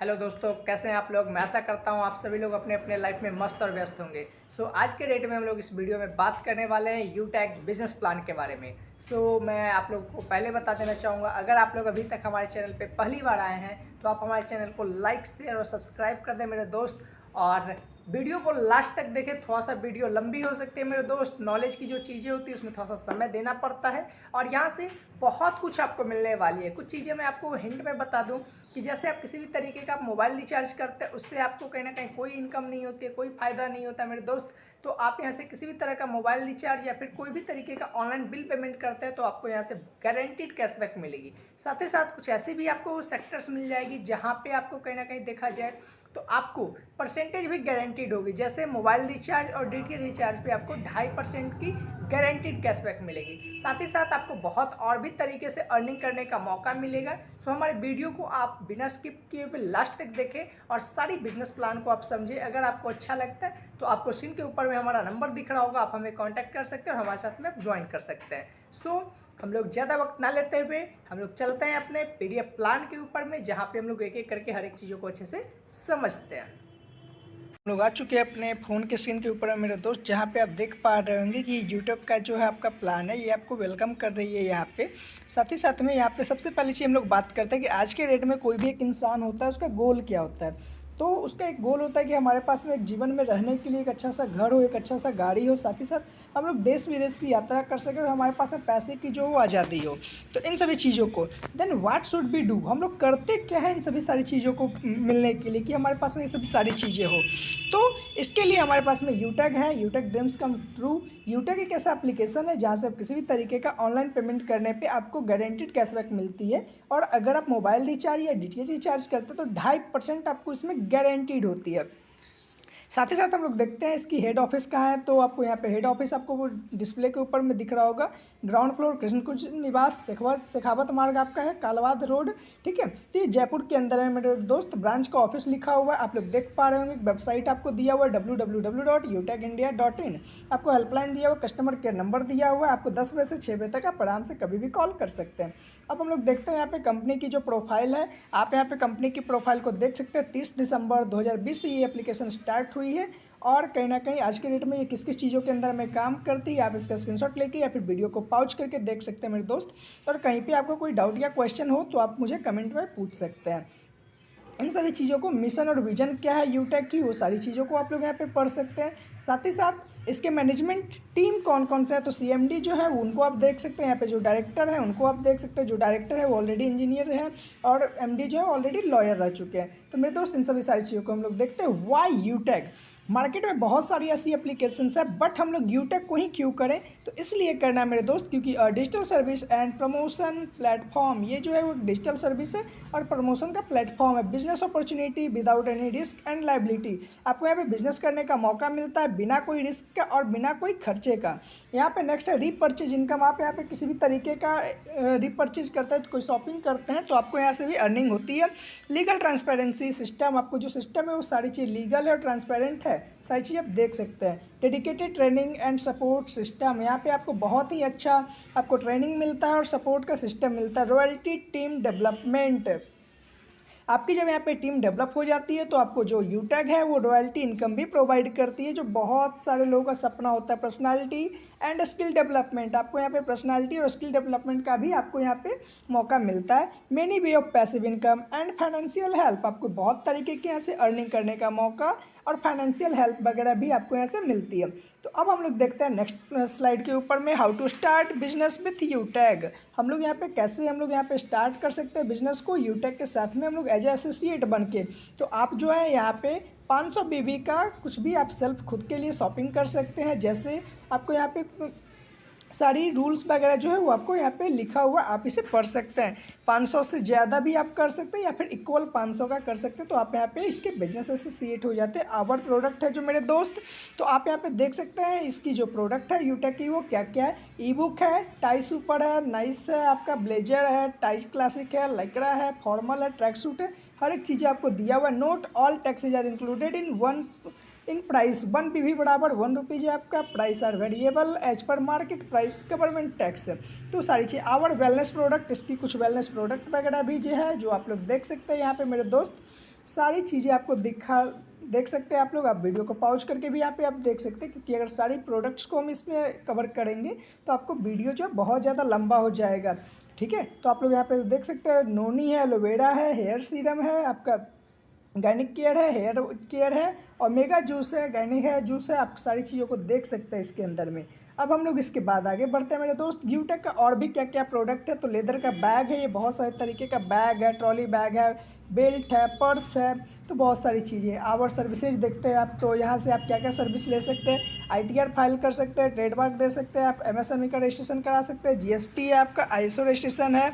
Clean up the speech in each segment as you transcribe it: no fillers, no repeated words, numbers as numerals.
Hello दोस्तों, कैसे हैं आप लोग। मैं आशा करता हूं आप सभी लोग अपने अपने लाइफ में मस्त और व्यस्त होंगे। आज के डेट में हम लोग इस वीडियो में बात करने वाले हैं यूटैग बिजनेस प्लान के बारे में। मैं आप लोग को पहले बता देना चाहूँगा, अगर आप लोग अभी तक हमारे चैनल पे पहली बार आए हैं तो आप हमारे चैनल को लाइक शेयर और सब्सक्राइब कर दें मेरे दोस्त। और वीडियो को लास्ट तक देखें। थोड़ा सा वीडियो लंबी हो सकती है मेरे दोस्त, नॉलेज की जो चीज़ें होती है उसमें थोड़ा सा समय देना पड़ता है और यहाँ से बहुत कुछ आपको मिलने वाली है। कुछ चीज़ें मैं आपको हिंट में बता दूं कि जैसे आप किसी भी तरीके का मोबाइल रिचार्ज करते हैं उससे आपको कहीं ना कहीं कोई इनकम नहीं होती है, कोई फ़ायदा नहीं होता मेरे दोस्त। तो आप यहाँ से किसी भी तरह का मोबाइल रिचार्ज या फिर कोई भी तरीके का ऑनलाइन बिल पेमेंट करते हैं तो आपको यहाँ से गारंटीड कैशबैक मिलेगी। साथ ही साथ कुछ ऐसी भी आपको सेक्टर्स मिल जाएगी जहाँ पे आपको कहीं ना कहीं देखा जाए तो आपको परसेंटेज भी गारंटीड होगी। जैसे मोबाइल रिचार्ज और डीटी रिचार्ज पे आपको 2.5% की गारंटीड कैशबैक मिलेगी। साथ ही साथ आपको बहुत और भी तरीके से अर्निंग करने का मौका मिलेगा। हमारे वीडियो को आप बिना स्किप किए हुए लास्ट तक देखें और सारी बिजनेस प्लान को आप समझें। अगर आपको अच्छा लगता है तो आपको स्क्रीन के ऊपर में हमारा नंबर दिख रहा होगा, आप हमें कॉन्टैक्ट कर सकते हैं और हमारे साथ में ज्वाइन कर सकते हैं। हम लोग ज़्यादा वक्त ना लेते हुए हम लोग चलते हैं अपने पीडीएफ प्लान के ऊपर में, जहाँ पे हम लोग एक एक करके हर एक चीज़ों को अच्छे से समझते हैं। हम लोग आ चुके हैं अपने फ़ोन के स्क्रीन के ऊपर है मेरे दोस्त, जहाँ पे आप देख पा रहे होंगे कि यूट्यूब का जो है आपका प्लान है ये आपको वेलकम कर रही है यहाँ पे। साथ ही साथ में यहाँ पे सबसे पहली चीज़ हम लोग बात करते हैं कि आज के डेट में कोई भी एक इंसान होता है उसका गोल क्या होता है। तो उसका एक गोल होता है कि हमारे पास में एक जीवन में रहने के लिए एक अच्छा सा घर हो, एक अच्छा सा गाड़ी हो, साथ ही साथ हम लोग देश विदेश की यात्रा कर सकें और हमारे पास में पैसे की जो आज़ादी हो। तो इन सभी चीज़ों को then what should be do, हम लोग करते क्या है इन सभी सारी चीज़ों को मिलने के लिए कि हमारे पास में ये सभी सारी चीज़ें हो। तो इसके लिए हमारे पास में यूटैग है, यूटैग ड्रीम्स कम ट्रू। यूटैग एक ऐसा एप्लीकेशन है जहाँ से आप किसी भी तरीके का ऑनलाइन पेमेंट करने पे आपको गारंटीड कैशबैक मिलती है। और अगर आप मोबाइल रिचार्ज या डीटीएच रिचार्ज करते हैं तो 2.5% आपको इसमें गारंटीड होती है। साथ ही साथ हम लोग देखते हैं इसकी हेड ऑफिस कहाँ है। तो आपको यहाँ पे हेड ऑफिस आपको वो डिस्प्ले के ऊपर में दिख रहा होगा। ग्राउंड फ्लोर कृष्ण कुंज निवास शेखावत मार्ग आपका है, कालावाद रोड। ठीक है, तो ये जयपुर के अंदर है मेरे दोस्त। ब्रांच का ऑफिस लिखा हुआ है, आप लोग देख पा रहे होंगे। वेबसाइट आपको दिया हुआ है www.utagindia.in। आपको हेल्पलाइन दिया हुआ, कस्टमर केयर नंबर दिया हुआ है। आपको 10 बजे से 6 बजे तक आप आराम से कभी भी कॉल कर सकते हैं। अब हम लोग देखते हैं यहाँ पे कंपनी की जो प्रोफाइल है। आप यहाँ पे कंपनी की प्रोफाइल को देख सकते हैं। 30 दिसंबर 2020 से ये एप्लीकेशन स्टार्ट हुई है और कहीं ना कहीं आज के डेट में ये किस किस चीज़ों के अंदर में काम करती है आप इसका स्क्रीनशॉट लेके या फिर वीडियो को पॉज करके देख सकते हैं मेरे दोस्त। और कहीं पे आपको कोई डाउट या क्वेश्चन हो तो आप मुझे कमेंट में पूछ सकते हैं। इन सभी चीज़ों को, मिशन और विजन क्या है यूटेक की, वो सारी चीज़ों को आप लोग यहाँ पे पढ़ सकते हैं। साथ ही साथ इसके मैनेजमेंट टीम कौन कौन से है, तो सीएमडी जो है उनको आप देख सकते हैं। यहाँ पे जो डायरेक्टर है उनको आप देख सकते हैं। जो डायरेक्टर है वो ऑलरेडी इंजीनियर है और एमडी जो है ऑलरेडी लॉयर रह चुके हैं। तो मेरे दोस्त इन सभी सारी चीज़ों को हम लोग देखते हैं। वाई यूटेक, मार्केट में बहुत सारी ऐसी एप्लीकेशंस है बट हम लोग यूटेक को ही क्यों करें, तो इसलिए करना है मेरे दोस्त क्योंकि digital service and promotion platform, ये जो है वो डिजिटल सर्विस है और प्रमोशन का प्लेटफॉर्म है। Business opportunity without any risk and liability, आपको यहाँ पे बिजनेस करने का मौका मिलता है बिना कोई रिस्क का और बिना कोई खर्चे का। यहाँ पे नेक्स्ट है रीपर्चेज इनकम। आप यहाँ पे किसी भी तरीके का रीपर्चेज करते हैं तो कोई शॉपिंग करते हैं तो आपको यहाँ से भी अर्निंग होती है। लीगल ट्रांसपेरेंसी सिस्टम, आपको जो सिस्टम है वो सारी चीज़ लीगल है और ट्रांसपेरेंट है, सारी चीज़ आप देख सकते हैं। Dedicated training and support system, यहाँ पे आपको बहुत ही अच्छा आपको ट्रेनिंग मिलता है और सपोर्ट का सिस्टम मिलता है। रॉयल्टी टीम डेवलपमेंट, आपकी जब यहाँ पे टीम डेवलप हो जाती है तो आपको जो यूटैग है वो रॉयल्टी इनकम भी प्रोवाइड करती है, जो बहुत सारे लोगों का सपना होता है। पर्सनालिटी एंड स्किल डेवलपमेंट, आपको यहाँ पे पर्सनालिटी और स्किल डेवलपमेंट का भी आपको यहाँ पे मौका मिलता है। Many way of passive income and financial help, आपको बहुत तरीके के यहाँ से अर्निंग करने का मौका और फाइनेंशियल हेल्प वगैरह भी आपको यहाँ से मिलती है। तो अब हम लोग देखते हैं नेक्स्ट स्लाइड के ऊपर में, how to start business with Utag. हम लोग यहाँ पे कैसे हम लोग यहाँ पे स्टार्ट कर सकते हैं बिजनेस को यूटैग के साथ में हम लोग एज ए एसोसिएट बन के। तो आप जो है यहाँ पे 500 बीबी का कुछ भी आप सेल्फ खुद के लिए शॉपिंग कर सकते हैं। जैसे आपको यहाँ पे सारी रूल्स वगैरह जो है वो आपको यहाँ पे लिखा हुआ, आप इसे पढ़ सकते हैं। 500 से ज़्यादा भी आप कर सकते हैं या फिर इक्वल 500 का कर सकते हैं। तो आप यहाँ पे इसके बिजनेस एसोसिएट हो जाते हैं। आवर प्रोडक्ट है जो मेरे दोस्त, तो आप यहाँ पे देख सकते हैं इसकी जो प्रोडक्ट है यूटेक की वो क्या क्या है। ई बुक है, टाई सुपर है, नाइस है, आपका ब्लेजर है, टाई क्लासिक है, लाइक्रा है, फॉर्मल है, ट्रैक सूट है, हर एक चीज़ें आपको दिया हुआ है। Note all taxes are included in price, 1 PV बराबर 1 रुपीज़ है आपका। Price are variable as per market price government tax. तो सारी चीज़ आवर वेलनेस प्रोडक्ट, इसकी कुछ वेलनेस प्रोडक्ट वगैरह भी जो है जो आप लोग देख सकते हैं यहाँ पे मेरे दोस्त। सारी चीज़ें आपको देख सकते हैं आप लोग। आप वीडियो को पॉज करके भी यहाँ पे आप देख सकते हैं, क्योंकि अगर सारी प्रोडक्ट्स को हम इसमें कवर करेंगे तो आपको वीडियो जो बहुत ज़्यादा लंबा हो जाएगा। ठीक है, तो आप लोग यहाँ पे देख सकते हैं नोनी है, एलोवेरा है, हेयर सीरम है, आपका गार्निक केयर है, हेयर केयर है, और मेगा जूस है, गार्निक है जूस है। आप सारी चीज़ों को देख सकते हैं इसके अंदर में। अब हम लोग इसके बाद आगे बढ़ते हैं मेरे दोस्त। यूटेक का और भी क्या क्या प्रोडक्ट है, तो लेदर का बैग है, ये बहुत सारे तरीके का बैग है, ट्रॉली बैग है, बेल्ट है, पर्स है, तो बहुत सारी चीज़ें हैं। आवर सर्विसेज देखते हैं आप, तो यहाँ से आप क्या क्या सर्विस ले सकते हैं। ITR फाइल कर सकते हैं, ट्रेडमार्क दे सकते हैं, आप MSME का रजिस्ट्रेशन करा सकते हैं, GST है आपका, ISO रजिस्ट्रेशन है,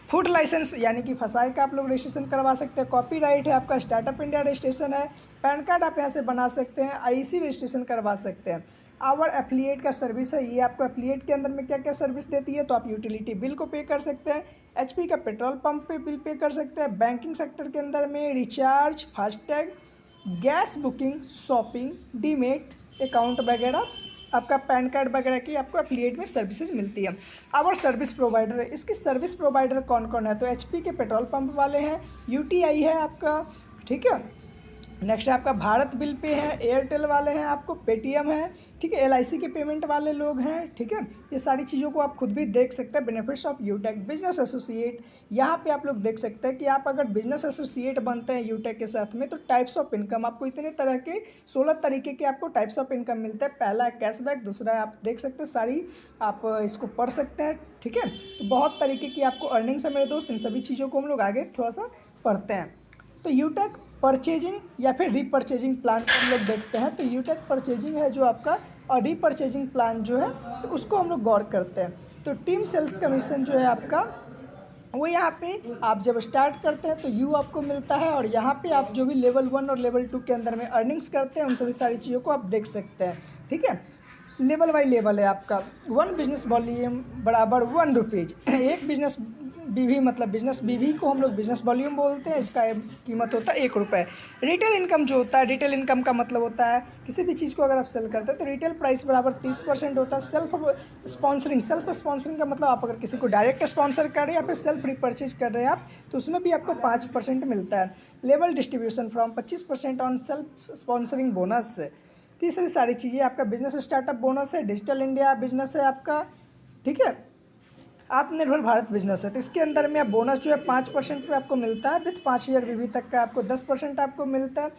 फूड लाइसेंस यानी कि फसाई का आप लोग रजिस्ट्रेशन करवा सकते हैं, कॉपीराइट है आपका, स्टार्टअप इंडिया रजिस्ट्रेशन है, पैन कार्ड आप यहाँ से बना सकते हैं, IEC रजिस्ट्रेशन करवा सकते हैं। आवर एफिलिएट का सर्विस है, ये आपको एफिलिएट के अंदर में क्या क्या सर्विस देती है, तो आप यूटिलिटी बिल को पे कर सकते हैं, HP का पेट्रोल पंप पे बिल पे कर सकते हैं, बैंकिंग सेक्टर के अंदर में recharge, FASTag, gas booking, shopping, demat account वगैरह, आपका पैन कार्ड वगैरह की आपको एफिलिएट में सर्विसेज मिलती है। आवर सर्विस प्रोवाइडर है, इसकी सर्विस प्रोवाइडर कौन कौन है, तो HP के पेट्रोल पंप वाले हैं, UTI है आपका, ठीक है। नेक्स्ट आपका भारत बिल पे है, एयरटेल वाले हैं, आपको पेटीएम है, ठीक है, LIC के पेमेंट वाले लोग हैं, ठीक है। ये सारी चीज़ों को आप खुद भी देख सकते हैं। बेनिफिट्स ऑफ यूटेक बिजनेस एसोसिएट, यहाँ पे आप लोग देख सकते हैं कि आप अगर बिजनेस एसोसिएट बनते हैं यूटेक के साथ में, तो टाइप्स ऑफ इनकम आपको इतने तरह के 16 तरीके के आपको टाइप्स ऑफ इनकम मिलते हैं। पहला है कैशबैक, दूसरा है आप देख सकते हैं, सारी आप इसको पढ़ सकते हैं, ठीक है। तो बहुत तरीके की आपको अर्निंग्स है मेरे दोस्त। इन सभी चीज़ों को हम लोग आगे थोड़ा सा पढ़ते हैं। तो यूटेक परचेजिंग या फिर रीपर्चेजिंग प्लान को हम लोग देखते हैं। तो यूटेक परचेजिंग है जो आपका, और रीपर्चेजिंग प्लान जो है, तो उसको हम लोग गौर करते हैं। तो टीम सेल्स कमीशन जो है आपका, वो यहाँ पे आप जब स्टार्ट करते हैं तो यू आपको मिलता है, और यहाँ पे आप जो भी लेवल 1 और लेवल 2 के अंदर में अर्निंग्स करते हैं, उन सभी सारी चीज़ों को आप देख सकते हैं, ठीक है। लेवल बाई लेवल है आपका। 1 बिजनेस वॉल्यूम बराबर 1 रुपीज़। एक बिजनेस BV, मतलब बिजनेस BV को हम लोग बिजनेस वॉल्यूम बोलते हैं, इसका कीमत होता है 1 रुपये। रिटेल इनकम जो होता है, रिटेल इनकम का मतलब होता है किसी भी चीज़ को अगर आप सेल करते हैं तो रिटेल प्राइस बराबर 30% होता है। सेल्फ स्पॉन्सरिंग का मतलब आप अगर किसी को डायरेक्ट स्पॉन्सर कर रहे हैं या फिर सेल्फ रिपर्चेज कर रहे हैं आप, तो उसमें भी आपको 5% मिलता है। Level distribution from 25% on self sponsoring bonus. तीसरी सारी चीज़ें आपका बिजनेस स्टार्टअप बोनस है, डिजिटल इंडिया बिजनेस है आपका, ठीक है, आत्मनिर्भर भारत बिजनेस है। तो इसके अंदर में आप बोनस जो है 5% पे आपको मिलता है, विथ 5000 BV तक का आपको 10% आपको मिलता है।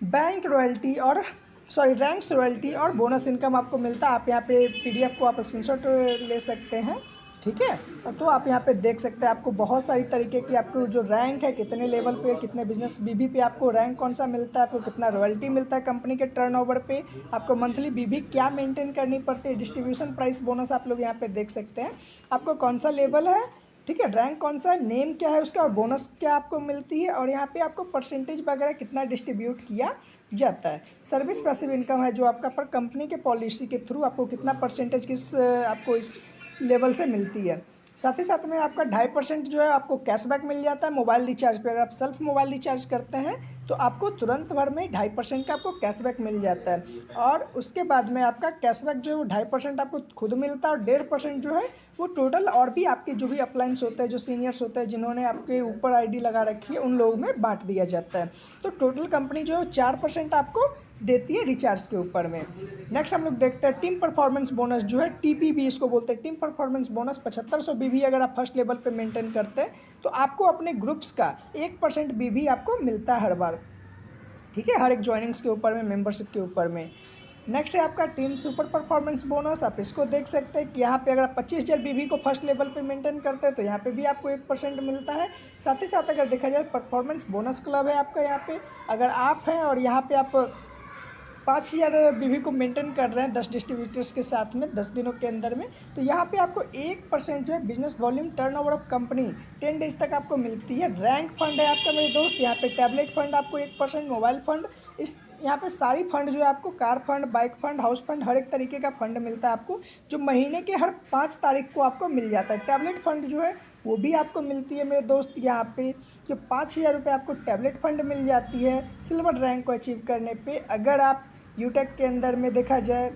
बैंक रॉयल्टी और रैंक्स रॉयल्टी और बोनस इनकम आपको मिलता है। आप यहाँ पे PDF को आप स्क्रीनशॉट ले सकते हैं, ठीक है। तो आप यहाँ पे देख सकते हैं, आपको बहुत सारी तरीके की आपको जो रैंक है, कितने लेवल पे, कितने बिजनेस BV पे आपको रैंक कौन सा मिलता है, आपको कितना रॉयल्टी मिलता है कंपनी के टर्नओवर पे, आपको मंथली BV क्या मेंटेन करनी पड़ती है, डिस्ट्रीब्यूशन प्राइस बोनस आप लोग यहाँ पे देख सकते हैं, आपको कौन सा लेवल है, ठीक है, रैंक कौन सा है, नेम क्या है उसका, और बोनस क्या आपको मिलती है, और यहाँ पे आपको परसेंटेज वगैरह कितना डिस्ट्रीब्यूट किया जाता है। सर्विस पैसिव इनकम है जो आपका पर कंपनी के पॉलिसी के थ्रू आपको कितना परसेंटेज किस आपको इस लेवल से मिलती है। साथ ही साथ में आपका 2.5% जो है आपको कैशबैक मिल जाता है मोबाइल रिचार्ज पे। अगर आप सेल्फ मोबाइल रिचार्ज करते हैं तो आपको तुरंत भर में 2.5% का आपको कैशबैक मिल जाता है, और उसके बाद में आपका कैशबैक जो है वो 2.5% आपको खुद मिलता है, और 1.5% जो है वो टोटल और भी आपके जो भी अपलाइंस होते हैं, जो सीनियर्स होते हैं, जिन्होंने आपके ऊपर ID लगा रखी है, उन लोगों में बांट दिया जाता है। तो टोटल कंपनी जो है 4% आपको देती है रिचार्ज के ऊपर में। नेक्स्ट हम लोग देखते हैं टीम परफॉर्मेंस बोनस जो है, TPB इसको बोलते हैं, टीम परफॉर्मेंस बोनस 7500 BV अगर आप फर्स्ट लेवल पे मेंटेन करते हैं तो आपको अपने ग्रुप्स का 1% BV आपको मिलता है हर बार, ठीक है, हर एक ज्वाइनिंग्स के ऊपर में, मेंबरशिप के ऊपर में। नेक्स्ट है आपका टीम सुपर परफॉर्मेंस बोनस। आप इसको देख सकते हैं कि यहाँ पे अगर आप 25,000 BV को फर्स्ट लेवल पे मेंटेन करते हैं तो यहाँ पे भी आपको 1% मिलता है। साथ ही साथ अगर देखा जाए परफॉर्मेंस बोनस क्लब है आपका, यहाँ पे अगर आप हैं और यहाँ पे आप 5,000 BV को मेंटेन कर रहे हैं 10 डिस्ट्रीब्यूटर्स के साथ में 10 दिनों के अंदर में, तो यहाँ पे आपको 1% जो है business volume turnover of company 10 days तक आपको मिलती है। रैंक फंड है आपका मेरे दोस्त, यहाँ पे टैबलेट फंड आपको 1%, मोबाइल फंड, इस यहाँ पे सारी फंड जो है आपको, car fund, bike fund, house fund, हर एक तरीके का फंड मिलता है आपको, जो महीने के हर 5 तारीख को आपको मिल जाता है। टैबलेट फंड जो है वो भी आपको मिलती है मेरे दोस्त, यहाँ पे जो 5,000 रुपये आपको टैबलेट फंड मिल जाती है सिल्वर रैंक को अचीव करने पे। अगर आप यूटेक के अंदर में देखा जाए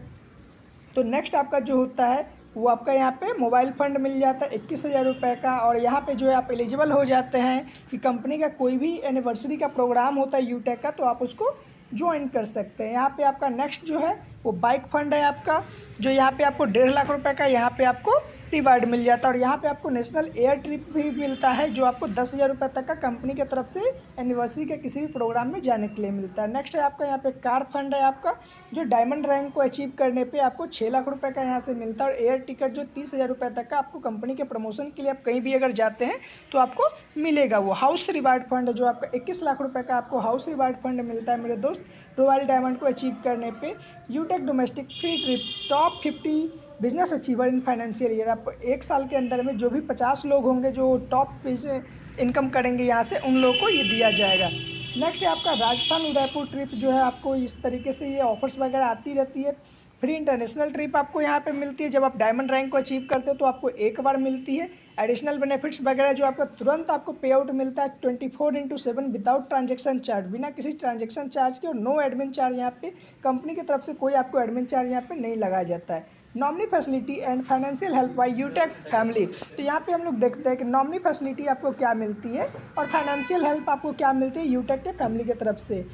तो नेक्स्ट आपका जो होता है वो आपका यहाँ पे मोबाइल फ़ंड मिल जाता है 21,000 रुपये का। और यहाँ पे जो है आप एलिजिबल हो जाते हैं कि कंपनी का कोई भी एनिवर्सरी का प्रोग्राम होता है यूटेक का, तो आप उसको ज्वाइन कर सकते हैं। यहाँ पे आपका नेक्स्ट जो है वो बाइक फ़ंड है आपका, जो यहाँ पे आपको 1.5 लाख रुपए का यहाँ पे आपको रिवार्ड मिल जाता है। और यहाँ पे आपको नेशनल एयर ट्रिप भी मिलता है, जो आपको 10,000 रुपये तक का कंपनी की तरफ से एनिवर्सरी के किसी भी प्रोग्राम में जाने के लिए मिलता है। नेक्स्ट है आपका यहाँ पे कार फंड है आपका, जो डायमंड रैंक को अचीव करने पे आपको 6 लाख रुपए का यहाँ से मिलता है। और एयर टिकट जो 30,000 रुपये तक का आपको कंपनी के प्रमोशन के लिए आप कहीं भी अगर जाते हैं तो आपको मिलेगा। वो हाउस रिवार्ड फंड जो आपका 21 लाख रुपये का आपको हाउस रिवार्ड फंड मिलता है मेरे दोस्त, रॉयल डायमंड को अचीव करने पे। Utech domestic free trip top 50 business achiever in financial year, आप 1 साल के अंदर में जो भी 50 लोग होंगे जो टॉप इनकम करेंगे यहाँ से, उन लोगों को ये दिया जाएगा। नेक्स्ट है आपका राजस्थान उदयपुर ट्रिप, जो है आपको इस तरीके से ये ऑफर्स वगैरह आती रहती है। फ्री इंटरनेशनल ट्रिप आपको यहाँ पे मिलती है, जब आप डायमंड रैंक को अचीव करते हो तो आपको एक बार मिलती है। एडिशनल बेनिफिट्स वगैरह जो आपका तुरंत आपको पे आउट मिलता है 24/7 विदाउट ट्रांजेक्शन चार्ज, बिना किसी ट्रांजेक्शन चार्ज के। और नो एडमिन चार्ज, यहाँ पे कंपनी की तरफ से कोई आपको एडमिन चार्ज यहाँ पे नहीं लगाया जाता है। Nominee facility and financial help by यूटेक family, तो यहाँ पे हम लोग देखते हैं कि नॉमिनी फैसिलिटी आपको क्या मिलती है और फाइनेंशियल हेल्प आपको क्या मिलती है यूटेक के फैमिली की तरफ से।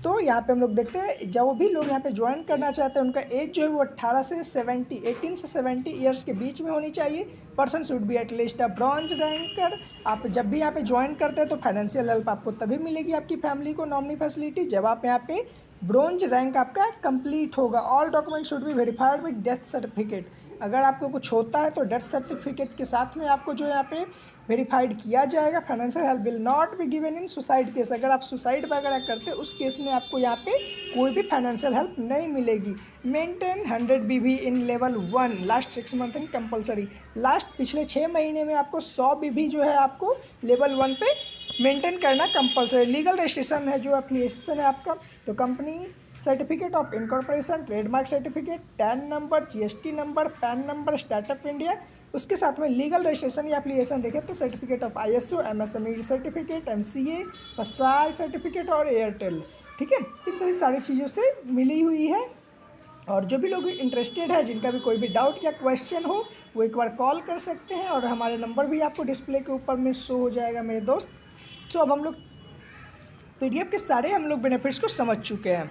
तो यहाँ पे हम लोग देखते हैं जो भी लोग यहाँ पे ज्वाइन करना चाहते हैं उनका एज जो है वो 18 से 70 ईयर्स के बीच में होनी चाहिए। Person should be at least a bronze ranker. आप जब भी यहाँ पे ज्वाइन करते हैं तो फाइनेंशियल हेल्प आपको तभी मिलेगी आपकी फैमिली को, नॉमिनी फैसिलिटी, जब आप यहाँ पे ब्रोंज रैंक आपका कंप्लीट होगा। All document should be verified with death certificate, अगर आपको कुछ होता है तो डेथ सर्टिफिकेट के साथ में आपको जो यहाँ पे वेरीफाइड किया जाएगा। Financial help will not be given in suicide case, अगर आप सुसाइड वगैरह करते हैं उस केस में आपको यहाँ पे कोई भी फाइनेंशियल हेल्प नहीं मिलेगी। Maintain 100 BB in level 1 last 6 month in compulsory, last पिछले 6 महीने में आपको 100 BB जो है आपको लेवल 1 पे मेंटेन करना कंपलसरी। लीगल रजिस्ट्रेशन है जो एप्लीकेशन है आपका, तो company certificate of incorporation, trademark certificate, TAN number, GST number, PAN number, startup India, उसके साथ में लीगल रजिस्ट्रेशन या एप्लीकेशन देखें तो certificate of ISO, MSME certificate, MCA, FSSAI certificate और एयरटेल, ठीक है, इन सभी सारी चीज़ों से मिली हुई है। और जो भी लोग इंटरेस्टेड है, जिनका भी कोई भी डाउट या क्वेश्चन हो, वो एक बार कॉल कर सकते हैं और हमारे नंबर भी आपको डिस्प्ले के ऊपर में शो हो जाएगा मेरे दोस्त। तो अब हम लोग PDF के सारे हम लोग बेनिफिट्स को समझ चुके हैं।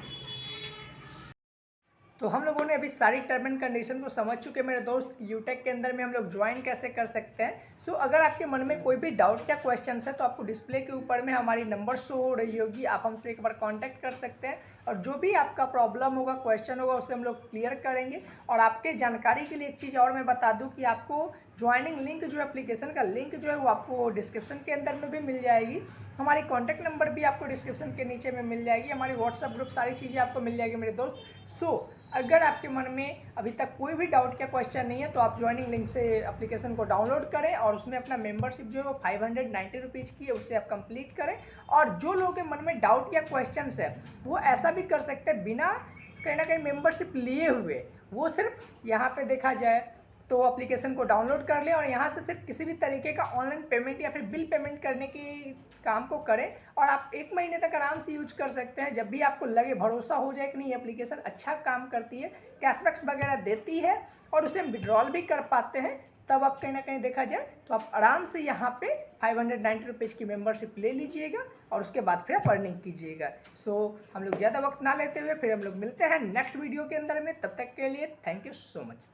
तो हम लोगों ने अभी सारी टर्म एंड कंडीशन को समझ चुके मेरे दोस्त, यूटेक के अंदर में हम लोग ज्वाइन कैसे कर सकते हैं। सो अगर आपके मन में कोई भी डाउट या क्वेश्चन है तो आपको डिस्प्ले के ऊपर में हमारी नंबर शो हो रही होगी, आप हमसे एक बार कांटेक्ट कर सकते हैं और जो भी आपका प्रॉब्लम होगा, क्वेश्चन होगा, उसे हम लोग क्लियर करेंगे। और आपके जानकारी के लिए एक चीज़ और मैं बता दूं कि आपको ज्वाइनिंग लिंक जो एप्लीकेशन का लिंक जो है वो आपको डिस्क्रिप्शन के अंदर में भी मिल जाएगी, हमारी कॉन्टैक्ट नंबर भी आपको डिस्क्रिप्शन के नीचे में मिल जाएगी, हमारी व्हाट्सअप ग्रुप, सारी चीज़ें आपको मिल जाएगी मेरे दोस्त। सो अगर आपके मन में अभी तक कोई भी डाउट या क्वेश्चन नहीं है तो आप ज्वाइनिंग लिंक से एप्लीकेशन को डाउनलोड करें और उसमें अपना मेंबरशिप जो है वो 590 रुपीज़ की है, उससे आप कंप्लीट करें। और जो लोगों के मन में डाउट या क्वेश्चन है वो ऐसा भी कर सकते हैं बिना कहीं ना कहीं मेंबरशिप लिए हुए, वो सिर्फ यहाँ पे देखा जाए तो एप्लीकेशन को डाउनलोड कर लें और यहाँ से सिर्फ किसी भी तरीके का ऑनलाइन पेमेंट या फिर बिल पेमेंट करने की काम को करें और आप 1 महीने तक आराम से यूज कर सकते हैं। जब भी आपको लगे, भरोसा हो जाए कि नहीं एप्लीकेशन अच्छा काम करती है, कैशबैक्स वगैरह देती है और उसे हम विड्रॉल भी कर पाते हैं, तब आप कहीं ना कहीं देखा जाए तो आप आराम से यहाँ पे 590 रुपीज़ की मेंबरशिप ले लीजिएगा और उसके बाद फिर आप अर्निंग कीजिएगा। सो हम लोग ज़्यादा वक्त ना लेते हुए फिर हम लोग मिलते हैं नेक्स्ट वीडियो के अंदर में, तब तक के लिए थैंक यू सो मच।